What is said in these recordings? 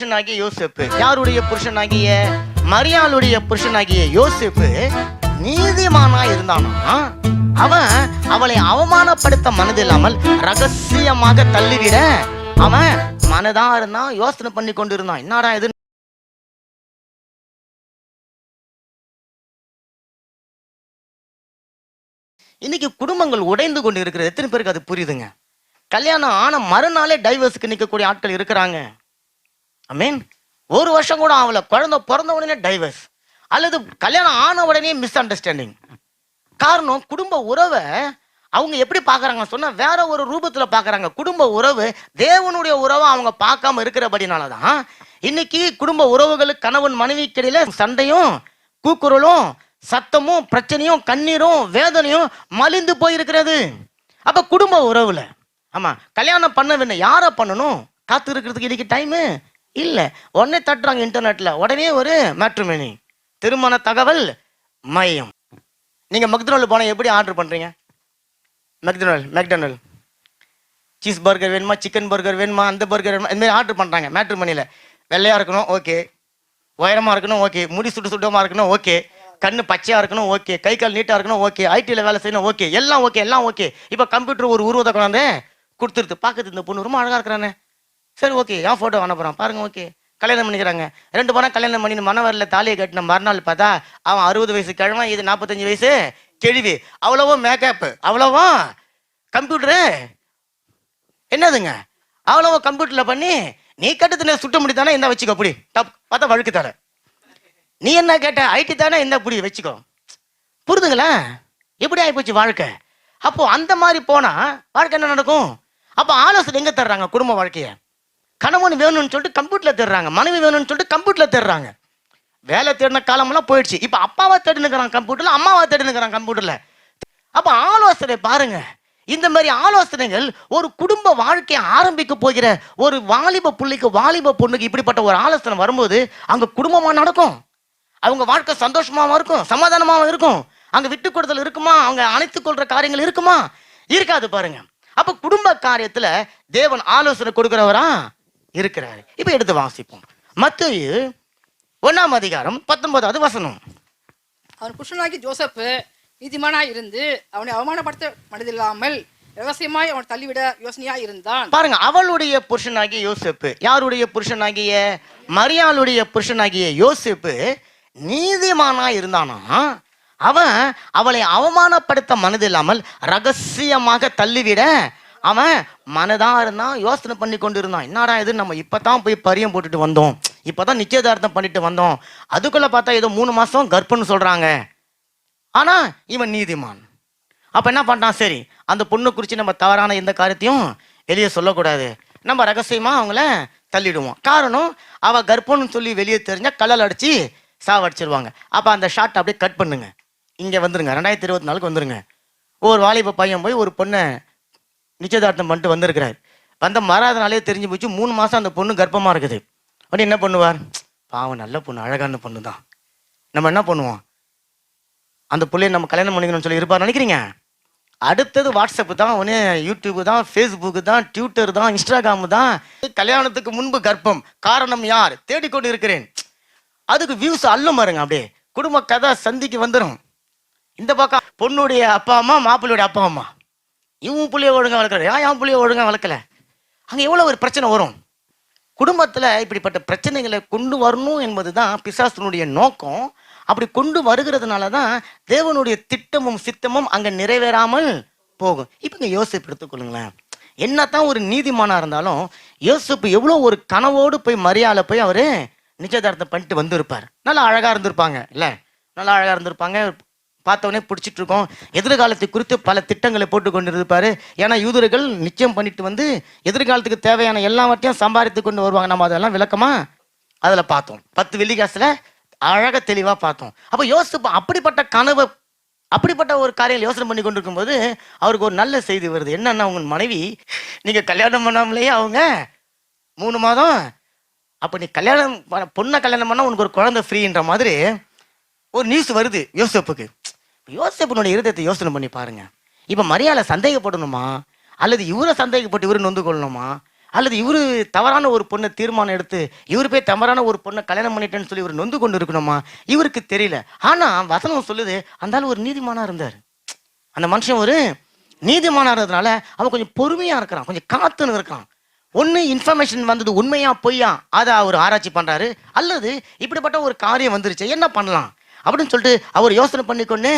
புருஷனாகிய யோசேப்பு, யாருடைய புருஷனாகிய மரியாளுடைய புருஷனாகிய யோசேப்பு நீதிமானா இருந்தானா? அவன் அவளை அவமானப்படுத்த மனதில்லாமல் ரகசியமாக தள்ளிவிட அவன் மனதா இருந்தான், யோசனை பண்ணி கொண்டு இருந்தான். என்னடா இது? இன்னைக்கு குடும்பங்கள் உடைந்து கொண்டு இருக்கிறது. எத்தனை பேருக்கு அது புரியுதுங்க? கல்யாணம் ஆன மறுநாளே டைவர்ஸுக்கு நிற்கக்கூடிய ஆட்கள் இருக்கிறாங்க. ஐ ஒரு வருஷம் கூட ஆகல, குழந்தை பிறந்த உடனே டைவர்ஸ், அல்லது கல்யாணம் ஆன உடனே மிஸ் அண்டர்ஸ்டாண்டிங். காரணம், குடும்ப உறவை அவங்க எப்படி பார்க்கறாங்க சொன்னா வேற ஒரு ரூபத்துல பார்க்கறாங்க. குடும்ப உறவு தேவனுடைய உறவை அவங்க பார்க்காம இருக்கிறபடினாலதான் இன்னைக்கு குடும்ப உறவுகளுக்கு கணவன் மனைவிக்கு இடையில சண்டையும் கூக்குரலும் சத்தமும் பிரச்சனையும் கண்ணீரும் வேதனையும் மலிந்து போயிருக்கிறது. அப்ப குடும்ப உறவுல ஆமா கல்யாணம் பண்ண வேணும், யாரை பண்ணணும்? காத்து இருக்கிறதுக்கு இன்னைக்கு டைமு இல்ல. உடனே தட்டுறாங்க இன்டர்நெட்ல, உடனே ஒரு மேட்ரிமோனி திருமண தகவல் மையம். நீங்க மெக்டொனால்டு போனா எப்படி ஆர்டர் பண்றீங்க? மெக்டொனால்டு சீஸ் பர்கர் வேணுமா, சிக்கன் பர்கர் வேணுமா, அந்த பர்கர் வேணுமா, இந்த மாதிரி ஆர்டர் பண்றாங்க. மேட்ரிமோனியில வெள்ளையா இருக்கணும் ஓகே, உயரமா இருக்கணும் ஓகே, முடி சுட்டமா இருக்கணும் ஓகே, கண்ணு பச்சையா இருக்கணும் ஓகே, கை கால் நீட்டா இருக்கணும் ஓகே, ஐடில வேலை செய்யணும் ஓகே, எல்லாம் ஓகே எல்லாம் ஓகே. இப்ப கம்ப்யூட்டர் ஒரு உருவத்தை கொண்டாந்து கொடுத்துருது. பார்க்குது இந்த பொண்ணு ரொம்ப அழகா இருக்கிறானே, சரி ஓகே என் ஃபோட்டோ அனுப்புகிறான் பாருங்க ஓகே. கல்யாணம் பண்ணிக்கிறாங்க. 2 பேரும் கல்யாணம் பண்ணி மனவரில் தாலியை கட்டின மறுநாள் பார்த்தா அவன் 60 வயசு கிழமை, இது 45 வயசு கெழிவி. அவ்வளவோ மேக்கப், அவ்வளவோ கம்ப்யூட்டரு என்னதுங்க, அவ்வளவோ கம்ப்யூட்டரில் பண்ணி நீ கட்டத்துல சுட்ட முடி தானே இந்த வச்சுக்கோ, அப்படி டப் பார்த்தா வழுக்கு தர. நீ என்ன கேட்ட, ஐடி தானே இந்த புடி வச்சுக்கோ. புரிதுங்களா எப்படி ஆகிப்போச்சு வாழ்க்கை? அப்போ அந்த மாதிரி போனா வாழ்க்கை என்ன நடக்கும்? அப்போ ஆலோசனை எங்க தர்றாங்க? குடும்ப வாழ்க்கையை கணவன் வேணும்னு சொல்லிட்டு கம்ப்யூட்டர்ல தேடுறாங்க, மனைவி வேணும்னு சொல்லிட்டு கம்ப்யூட்டர்ல தேடுறாங்க. வேலை தேடின காலமெல்லாம் போயிடுச்சு. இப்ப அப்பாவை தேடினுக்கிறான் கம்ப்யூட்டர்ல, அம்மாவை தேடினுக்கிறான் கம்ப்யூட்டர்ல. அப்ப ஆலோசனை பாருங்க. இந்த மாதிரி ஆலோசனைகள் ஒரு குடும்ப வாழ்க்கையை ஆரம்பிக்க போகிற ஒரு வாலிப புள்ளிக்கு, வாலிப பொண்ணுக்கு இப்படிப்பட்ட ஒரு ஆலோசனை வரும்போது அங்க குடும்பமா நடக்கும். அவங்க வாழ்க்கை சந்தோஷமாவும் இருக்கும், சமாதானமாவும் இருக்கும். அங்க விட்டு கொடுத்தல் இருக்குமா? அவங்க அணைத்துக் கொள்ற காரியங்கள் இருக்குமா? இருக்காது பாருங்க. அப்ப குடும்ப காரியத்துல தேவன் ஆலோசனை கொடுக்கிறவரா இருக்கிறாரு. இப்ப எடுத்து வாசிப்போம். மத்தேயு 1ஆம் அதிகாரம் 19வது வசனம். அவன் புருஷனாகி ஜோசப்பு நீதிமானாய் இருந்து அவனை அவமானப்படுத்த மனதில்லாமல் ரகசியமாய் அவன் தள்ளிவிட யோசனையாய் இருந்தான். பாருங்க, அவளுடைய புருஷனாகிய யோசேப்பு, யாருடைய புருஷனாகிய மரியாளுடைய புருஷனாகிய யோசேப்பு நீதிமானாய் இருந்தானா? அவன் அவளை அவமானப்படுத்த மனதில்லாமல் ரகசியமாக தள்ளிவிட அவன் மனதா இருந்தான், யோசனை பண்ணி கொண்டு இருந்தான். என்னடா இது, நம்ம இப்பதான் போய் பரியம் போட்டுட்டு வந்தோம், இப்பதான் நிச்சயதார்த்தம் பண்ணிட்டு வந்தோம், அதுக்குள்ள பார்த்தா ஏதோ 3 மாசம் கர்ப்பம்னு சொல்றாங்க. ஆனா இவன் நீதிமான். அப்ப என்ன பண்றான், சரி அந்த பொண்ணு குறித்து நம்ம தவறான எந்த காரியத்தையும் வெளியே சொல்லக்கூடாது, நம்ம ரகசியமா அவங்கள தள்ளிடுவோம். காரணம், அவ கர்ப்பம்னு சொல்லி வெளியே தெரிஞ்சா கல்லல் அடிச்சு சாவடிச்சிருவாங்க. அப்ப அந்த ஷாட் அப்படியே கட் பண்ணுங்க, இங்க வந்துருங்க, 2024க்கு வந்துருங்க. ஒரு வாலிப பையன் போய் ஒரு பொண்ணை நிச்சயதார்த்தம் பண்ணிட்டு வந்திருக்கிறார். வந்த மறாத நாளே தெரிஞ்சு போச்சு 3 மாசம் அந்த பொண்ணு கர்ப்பமா இருக்குது. அப்படி என்ன பண்ணுவார்? பாவம் நல்ல பொண்ணு, அழகான பொண்ணு தான், நம்ம என்ன பண்ணுவோம், அந்த பிள்ளைய நம்ம கல்யாணம் பண்ணிக்கணும்னு சொல்லி இருப்பார் நினைக்கிறீங்க? அடுத்தது வாட்ஸ்அப் தான், ஒன்று யூடியூப் தான், ஃபேஸ்புக்கு தான், ட்விட்டர் தான், இன்ஸ்டாகிராம் தான். கல்யாணத்துக்கு முன்பு கர்ப்பம், காரணம் யார், தேடிக்கொண்டு இருக்கிறேன். அதுக்கு வியூஸ் அள்ளும் பாருங்க. அப்படியே குடும்ப கதை சந்திக்கு வந்துடும். இந்த பக்கம் பொண்ணுடைய அப்பா அம்மா, மாப்பிள்ளையுடைய அப்பா அம்மா, இவன் புள்ளைய ஒழுங்கா வளர்க்கல, என் புள்ளைய ஒழுங்கா வளர்க்கல. அங்கே எவ்வளோ ஒரு பிரச்சனை வரும் குடும்பத்தில். இப்படிப்பட்ட பிரச்சனைகளை கொண்டு வரணும் என்பதுதான் பிசாசனுடைய நோக்கம். அப்படி கொண்டு வருகிறதுனால தான் தேவனுடைய திட்டமும் சித்தமும் அங்கே நிறைவேறாமல் போகும். இப்போ இங்கே யோசிப்பு எடுத்துக்கொள்ளுங்களேன். என்னத்தான் ஒரு நீதிமானா இருந்தாலும் யோசிப்பு எவ்வளோ ஒரு கனவோடு போய் மரியாதை போய் அவரு நிச்சயதார்த்தம் பண்ணிட்டு வந்திருப்பார். நல்லா அழகா இருந்திருப்பாங்க, இல்லை நல்லா அழகா இருந்திருப்பாங்க, பார்த்தவொடனே பிடிச்சிட்டு இருக்கோம். எதிர்காலத்தை குறித்து பல திட்டங்களை போட்டு கொண்டு இருப்பாரு. ஏன்னா யூதர்கள் நிச்சயம் பண்ணிட்டு வந்து எதிர்காலத்துக்கு தேவையான எல்லாவற்றையும் சம்பாதித்து கொண்டு வருவாங்க. நம்ம அதெல்லாம் விளக்கமா அதில் பார்த்தோம். 10 வெள்ளிக்காசுல அழகாக தெளிவாக பார்த்தோம். அப்போ யோசிப்பு அப்படிப்பட்ட கனவை, அப்படிப்பட்ட ஒரு காரியம் யோசனை பண்ணி கொண்டு இருக்கும்போது அவருக்கு ஒரு நல்ல செய்தி வருது. என்னன்னா, உங்க மனைவி நீங்க கல்யாணம் பண்ணாமலேயே அவங்க 3 மாதம், அப்போ நீ பொண்ணை கல்யாணம் பண்ணா உனக்கு ஒரு குழந்தை ஃப்ரீன்ற மாதிரி ஒரு நியூஸ் வருது யோசேப்புக்கு. யோசேப்புனுடைய இருதயத்தை யோசனை பண்ணி பாருங்க. இப்ப மரியாதை சந்தேகப்படணுமா, அல்லது இவரை சந்தேகப்பட்டு இவரு நொந்து கொள்ளணுமா, அல்லது இவரு தவறான ஒரு பொண்ணை தீர்மானம் எடுத்து இவரு போய் தவறான ஒரு பொண்ணை கல்யாணம் பண்ணிட்டேன்னு சொல்லி இவர் நொந்து கொண்டு இருக்கணுமா? இவருக்கு தெரியல. ஆனா வசனம் சொல்லுது அந்த ஆள் ஒரு நீதிமானா இருந்தார். அந்த மனுஷன் ஒரு நீதிமானா இருந்ததுனால அவன் கொஞ்சம் பொறுமையா இருக்கிறான், கொஞ்சம் காத்துன்னு இருக்கிறான். ஒண்ணு இன்ஃபர்மேஷன் வந்தது உண்மையா பொய்யா அதை அவர் ஆராய்ச்சி பண்றாரு, அல்லது இப்படிப்பட்ட ஒரு காரியம் வந்துருச்சு என்ன பண்ணலாம் அப்படின்னு சொல்லிட்டு அவர் யோசனை பண்ணிக்கொண்டு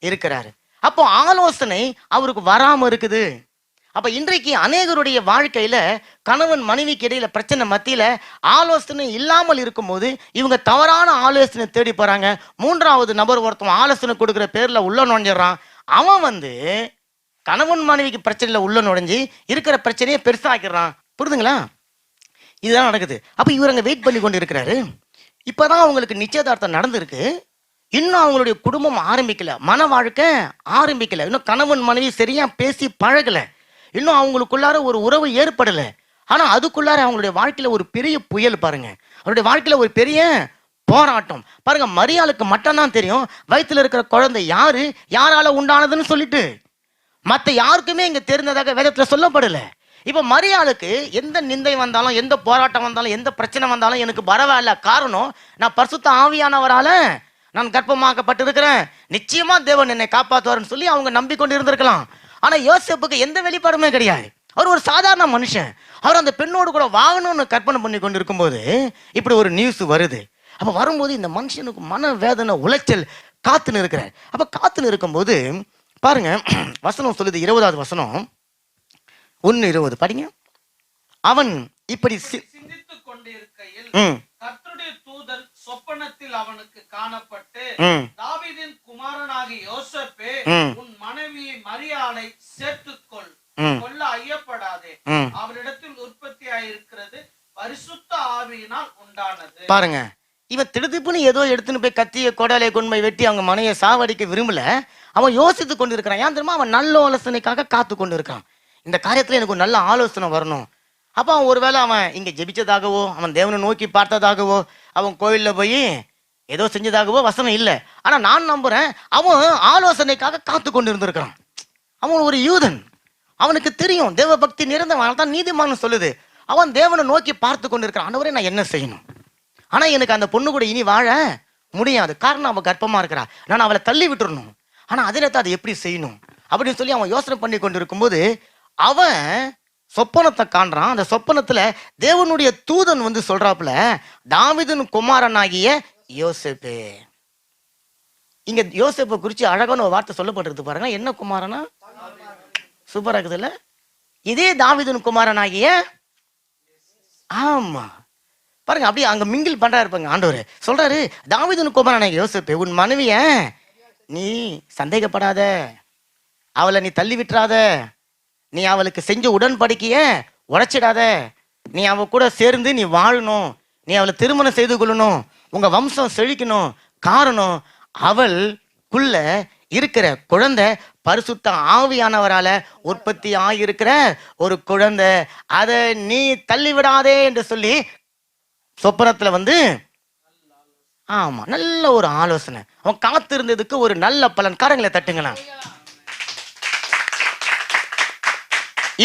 இருக்கிறாரு. அப்போ ஆலோசனை அவருக்கு வராம இருக்குது. அப்ப இன்றைக்கு அநேகருடைய வாழ்க்கையில கணவன் மனைவிக்கு இடையில பிரச்சனை மத்தியில ஆலோசனை இல்லாமல் இருக்கும்போது இவங்க தவறான ஆலோசனை தேடி போறாங்க. மூன்றாவது நபர் ஒருத்தன் ஆலோசனை கொடுக்குற பேர்ல உள்ள நுழைஞ்சிடறான். அவன் கணவன் மனைவிக்கு பிரச்சனையில உள்ள நுழைஞ்சு இருக்கிற பிரச்சனையை பெருசாக்கிறான். புரியுதுங்களா? இதுதான் நடக்குது. அப்ப இவர் அங்க வெயிட் பண்ணி கொண்டு இருக்கிறாரு. இப்பதான் அவங்களுக்கு நிச்சயதார்த்தம் நடந்திருக்கு. இன்னும் அவங்களுடைய குடும்பம் ஆரம்பிக்கல, மன வாழ்க்கை ஆரம்பிக்கல, இன்னும் கணவன் மனைவி சரியா பேசி பழகல, இன்னும் அவங்களுக்குள்ளார ஒரு உறவு ஏற்படல. ஆனா அதுக்குள்ளார அவங்களுடைய வாழ்க்கையில ஒரு பெரிய புயல் பாருங்க, அவருடைய வாழ்க்கையில ஒரு பெரிய போராட்டம் பாருங்க. மரியாளுக்கு மட்டும்தான் தெரியும் வயிற்றுல இருக்கிற குழந்தை யாரு, யாரால உண்டானதுன்னு சொல்லிட்டு. மத்த யாருக்குமே இங்க தெரிந்ததாக வேதத்துல சொல்லப்படல. இப்ப மரியாளுக்கு எந்த நிந்தை வந்தாலும், எந்த போராட்டம் வந்தாலும், எந்த பிரச்சனை வந்தாலும் எனக்கு பரவாயில்ல. காரணம், நான் பரிசுத்த ஆவியானவரால நான் கர்ப்பமாக்கப்பட்டிருக்கிறேன், நிச்சயமா தேவன் என்னை காப்பாற்றுவார்னு சொல்லி அவங்க நம்பிக்கொண்டு இருந்திருக்கலாம். ஆனா யோசேப்புக்கு எந்த வெளிப்பாடுமே கிடையாது. அவர் ஒரு சாதாரண மனுஷன். அவர் அந்த பெண்ணோடு கூட வாங்கணும்னு கற்பனை பண்ணி கொண்டு இருக்கும்போது இப்படி ஒரு நியூஸ் வருது. அப்ப வரும்போது இந்த மனுஷனுக்கு மன வேதனை, உளைச்சல் காத்துன்னு இருக்கிறார். அப்ப காத்துன்னு இருக்கும்போது பாருங்க வசனம் சொல்லுது, 20வது வசனம் 1:20 படிங்க. அவன் இப்படி சிந்தித்துக் கொண்டிருக்கையில் கர்த்தருடைய தூதன் சொப்பனத்தில் அவனுக்கு காணப்பட்டு, தாவீதின் குமாரனாகிய யோசேப்பே, உன் மனைவியை மரியாளை சேர்த்துக்கொள், கொல்ல ஐயப்படாதே, அவரிடத்தில் உற்பத்தியாயிருக்கிறது பரிசுத்த ஆவியினால் உண்டானது. பாருங்க, இவன் திடுதிப்புன்னு ஏதோ எடுத்துன்னு போய் கத்திய கொடாலை கொண்டு வெட்டி அவங்க மனையை சாவடிக்க விரும்பல. அவன் யோசித்து கொண்டு இருக்கிறான். ஏன் தெரியுமா? அவன் நல்ல ஆலோசனைக்காக காத்து கொண்டு இருக்கான். இந்த காரியத்துல எனக்கு ஒரு நல்ல ஆலோசனை வரணும். அப்ப அவன் ஒருவேளை அவன் இங்க ஜெபிச்சதாகவோ, அவன் தேவனை நோக்கி பார்த்ததாகவோ, அவன் கோவில்ல போய் ஏதோ செஞ்சதாகவோ வசனம் இல்லை. ஆனா நான் நம்புறேன் அவன் ஆலோசனைக்காக காத்து கொண்டு இருந்திருக்கிறான். அவன் ஒரு யூதன், அவனுக்கு தெரியும் தேவ பக்தி நிறைந்தவன் தான் நீதிமான்னு சொல்லுது. அவன் தேவனை நோக்கி பார்த்து கொண்டு இருக்கிறான். ஆண்டவரே நான் என்ன செய்யணும்? ஆனா எனக்கு அந்த பொண்ணு கூட இனி வாழ முடியாது. காரணம் அவன் கர்ப்பமா இருக்கிறா, நான் அவளை தள்ளி விட்டுறணும். ஆனா அதே நேரத்தை அதை எப்படி செய்யணும் அப்படின்னு சொல்லி அவன் யோசனை பண்ணி கொண்டு இருக்கும்போது அவன் சொப்பனத்தை காண்றான். அந்த சொப்பனத்துல தேவனுடைய தூதன் சொல்றாப்புல, தாவீதின் குமாரனாகிய யோசேப்பு. இங்க யோசேப்பை குறிச்சு அழகான ஒரு வார்த்தை சொல்லப்பட்டிருக்கு பாருங்க. என்ன குமாரனா? சூப்பரா இருக்குதுல்ல? இதே தாவீதின் குமாரனாகிய, ஆமா பாருங்க, அப்படியே அங்க மிங்கில் பண்றாரு இருப்பாங்க. ஆண்டவர் சொல்றாரு, தாவீதின் குமாரனாகிய யோசேப்பு, உன் மனைவிய நீ சந்தேகப்படாத, அவளை நீ தள்ளி விட்டுறாத, நீ அவளுக்கு செஞ்ச உடன்படிக்கைய உடைச்சிடாத, நீ அவ கூட சேர்ந்து நீ வாழணும், நீ அவளை திருமணம் செய்து கொள்ளணும், உங்க வம்சம் செழிக்கணும். காரணம், அவளுக்குள்ள இருக்கிற குழந்தை பரிசுத்த ஆவியானவரால உற்பத்தி ஆகியிருக்கிற ஒரு குழந்தை, அதை நீ தள்ளி விடாதே என்று சொல்லி சொப்பனத்துல ஆமா நல்ல ஒரு ஆலோசனை. அவன் காத்திருந்ததுக்கு ஒரு நல்ல பலன். காரங்களை தட்டுங்களா.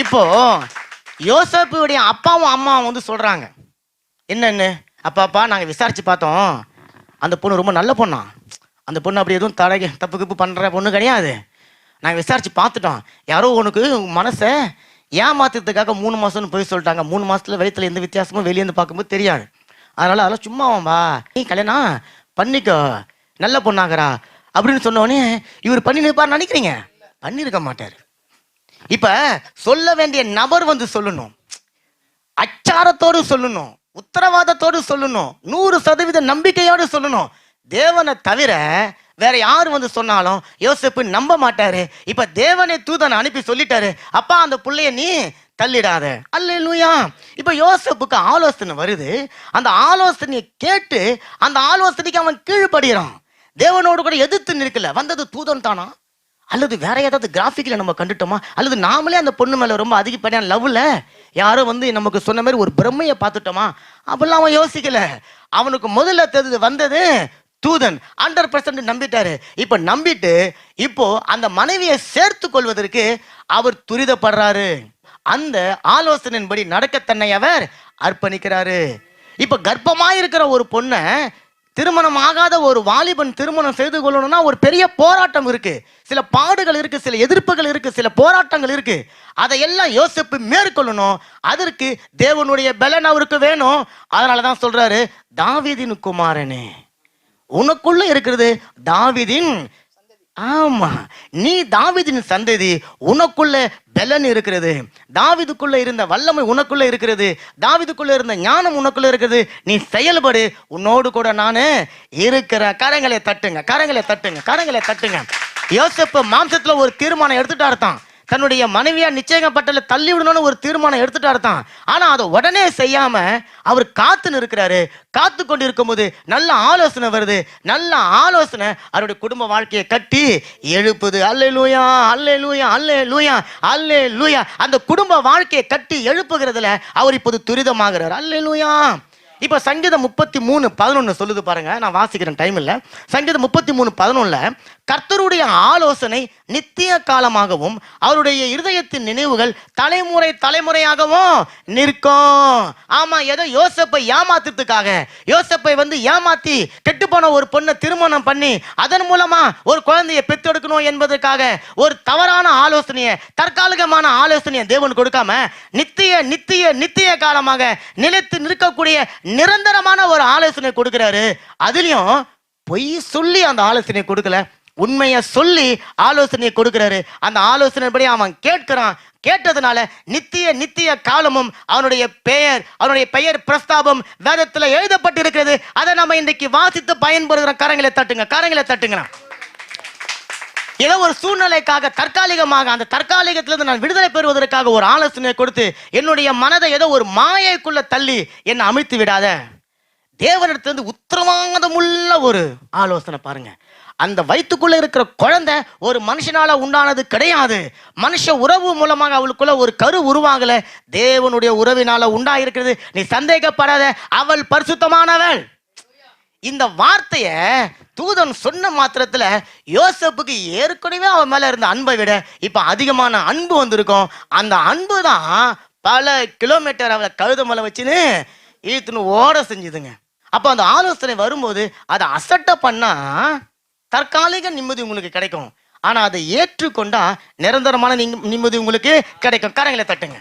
இப்போ யோசேப்புடைய அப்பாவும் அம்மாவும் சொல்றாங்க, என்னன்னு, அப்பாப்பா நாங்க விசாரிச்சு பார்த்தோம், அந்த பொண்ணு ரொம்ப நல்ல பொண்ணா, அந்த பொண்ணு அப்படி எதுவும் தப்பு கிப்பு பண்ற பொண்ணு கிடையாது, நாங்க விசாரிச்சு பார்த்துட்டோம், யாரோ உனக்கு மனசை ஏமாத்துறதுக்காக 3 மாசம்னு போய் சொல்லிட்டாங்க, 3 மாசத்துல வயிற்றுல எந்த வித்தியாசமும் வெளியே பார்க்கும்போது தெரியாது, அதனால அதெல்லாம் சும்மாவாம்பா, நீ கல்யாணம் பண்ணிக்கோ, நல்ல பொண்ணாகிறா அப்படின்னு சொன்னோடனே இவர் பண்ணி நிற்பார் நினைக்கிறீங்க? பண்ணிருக்க மாட்டாரு. இப்ப சொல்ல வேண்டிய நபர் சொல்லணும், அச்சாரத்தோடு சொல்லணும், உத்தரவாதத்தோடு சொல்லணும், 100% நம்பிக்கையோடு சொல்லணும். தேவனை தவிர வேற யாரு சொன்னாலும் யோசேப்பு நம்ப மாட்டாரு. இப்ப தேவனை தூதனை அனுப்பி சொல்லிட்டாரு, அப்பா அந்த புள்ளைய நீ தள்ளிடாத. அல்லேலூயா. இப்ப யோசேப்புக்கு ஆலோசனை வருது. அந்த ஆலோசனையை கேட்டு அந்த ஆலோசனைக்கு அவன் கீழ்படுகிறான். தேவனோடு கூட எதிர்த்து நிற்கல. வந்தது தூதன் தானா, அல்லது வேற ஏதாவது கிராஃபிக்ல நம்ம கண்டுட்டோமா, அல்லது நாமளே அந்த பொண்ணு மேல ரொம்ப அதிகப்படியான லவ்ல யாரோ நமக்கு சொன்ன மாதிரி ஒரு பிரம்மையை பார்த்துட்டோமா, அப்படிலாம் அவன் யோசிக்கல. அவனுக்கு முதல்ல தெரிஞ்சது வந்தது தூதன். 100% நம்பிட்டாரு. இப்ப நம்பிட்டு இப்போ அந்த மனைவியை சேர்த்து கொள்வதற்கு அவர் துரிதப்படுறாரு. அந்த ஆலோசனையின்படி நடக்க தன்னை அவர் அர்ப்பணிக்கிறாரு. இப்ப கர்ப்பமாயிருக்கிற ஒரு பொண்ணை திருமணம் ஆகாத ஒரு வாலிபன் திருமணம் செய்து கொள்ளணும்னா ஒரு பெரிய போராட்டம் இருக்கு, சில பாடுகள் இருக்கு, சில எதிர்ப்புகள் இருக்கு, சில போராட்டங்கள் இருக்கு. அதையெல்லாம் யோசிப்பு மேற்கொள்ளணும். அதற்கு தேவனுடைய பலன் அவருக்கு வேணும். அதனாலதான் சொல்றாரு, தாவீதின் குமாரனே, உனக்குள்ள இருக்கிறது தாவீதின், ஆமா, நீ தாவீதின் சந்ததி, உனக்குள்ள பலன் இருக்கிறது, தாவீதுக்குள்ள இருந்த வல்லமை உனக்குள்ள இருக்கிறது, தாவீதுக்குள்ள இருந்த ஞானம் உனக்குள்ள இருக்கிறது, நீ செயல்படு, உன்னோடு கூட நானு இருக்கிற. கரங்களை தட்டுங்க, கரங்களை தட்டுங்க, கரங்களை தட்டுங்க. யோசேப்பு மாம்சத்துல ஒரு தீர்மானம் எடுத்துட்டாரு தான், தன்னுடைய மனைவியா நிச்சயப்பட்டல தள்ளி விடணும்னு ஒரு தீர்மானம் எடுத்துட்டாரு தான். ஆனா அதை உடனே செய்யாம அவர் காத்து நிற்கிறாரு. காத்து கொண்டு இருக்கும்போது நல்ல ஆலோசனை வருது. நல்ல ஆலோசனை அவருடைய குடும்ப வாழ்க்கையை கட்டி எழுப்புது. அல்லேலூயா, அல்லேலூயா, அல்லேலூயா, அல்லேலூயா. அந்த குடும்ப வாழ்க்கையை கட்டி எழுப்புகிறதுல அவர் இப்போது துரிதமாகிறார். அல்லேலூயா. இப்ப சங்கீதம் 33:11 சொல்லுது பாருங்க, நான் வாசிக்கிறேன், டைம் இல்ல. சங்கீதம் 33:11, கர்த்தருடைய ஆலோசனை நித்திய காலமாகவும் அவருடைய இருதயத்தின் நினைவுகள் தலைமுறை தலைமுறையாகவும் நிற்கும். ஆமா, ஏதோ யோசேப்பை ஏமாத்துறதுக்காக, யோசேப்பை ஏமாத்தி கெட்டு போன ஒரு பொண்ணை திருமணம் பண்ணி அதன் மூலமா ஒரு குழந்தையை பெற்றெடுக்கணும் என்பதற்காக ஒரு தவறான ஆலோசனையை, தற்காலிகமான ஆலோசனையை தேவன் கொடுக்காம நித்திய நித்திய நித்திய காலமாக நிலைத்து நிற்கக்கூடிய நிரந்தரமான ஒரு ஆலோசனை கொடுக்கிறாரு. அதுலயும் பொய் சொல்லி அந்த ஆலோசனை கொடுக்கல, உண்மையை சொல்லி ஆலோசனை கொடுக்கிறாரு. அந்த ஆலோசனைப்படி அவன் கேட்கிறான். கேட்டதுனால நித்திய நித்திய காலமும் அவனுடைய பெயர் பிரஸ்தாபம் வேதத்துல எழுதப்பட்டிருக்கிறது. அதை நம்ம இன்னைக்கு வாசித்து பயன்படுகிற. கரங்களை தட்டுங்க, கரங்களை தட்டுங்க. ஏதோ ஒரு சூழ்நிலைக்காக தற்காலிகமாக, அந்த தற்காலிகத்திலிருந்து நான் விடுதலை பெறுவதற்காக ஒரு ஆலோசனை கொடுத்து என்னுடைய மனதை ஏதோ ஒரு மாயைக்குள்ள தள்ளி என்னை அமிழ்த்து விடாத. தேவனிடத்திலிருந்து உத்தரவாதமுள்ள ஒரு ஆலோசனை பாருங்க. அந்த வயிற்றுக்குள்ள இருக்கிற குழந்தை ஒரு மனுஷனால உண்டானது கிடையாது. மனுஷ உறவு மூலமாக அவளுக்குள்ள ஒரு கரு உருவாகல, தேவனுடைய உறவினால உண்டாயிருக்கிறது. நீ சந்தேகப்படாத, அவள் பரிசுத்தமானவள். இந்த வார்த்தைய தூதன் சொன்ன மாத்திரத்துல யோசேப்புக்கு ஏற்கனவே அவன் மேல இருந்த அன்பை விட இப்ப அதிகமான அன்பு வந்திருக்கும். அந்த அன்பு தான் பல கிலோமீட்டர் அவளை கழுத மேல வச்சுன்னு இழுத்துன்னு ஓட செஞ்சுதுங்க. அப்போ அந்த ஆலோசனை வரும்போது அதை அசட்ட பண்ணா தற்காலிக நிம்மதி உங்களுக்கு கிடைக்கும். ஆனா அதை ஏற்றுக்கொண்டா நிரந்தரமான நிம்மதி உங்களுக்கு கிடைக்கும். கரங்களை தட்டுங்க.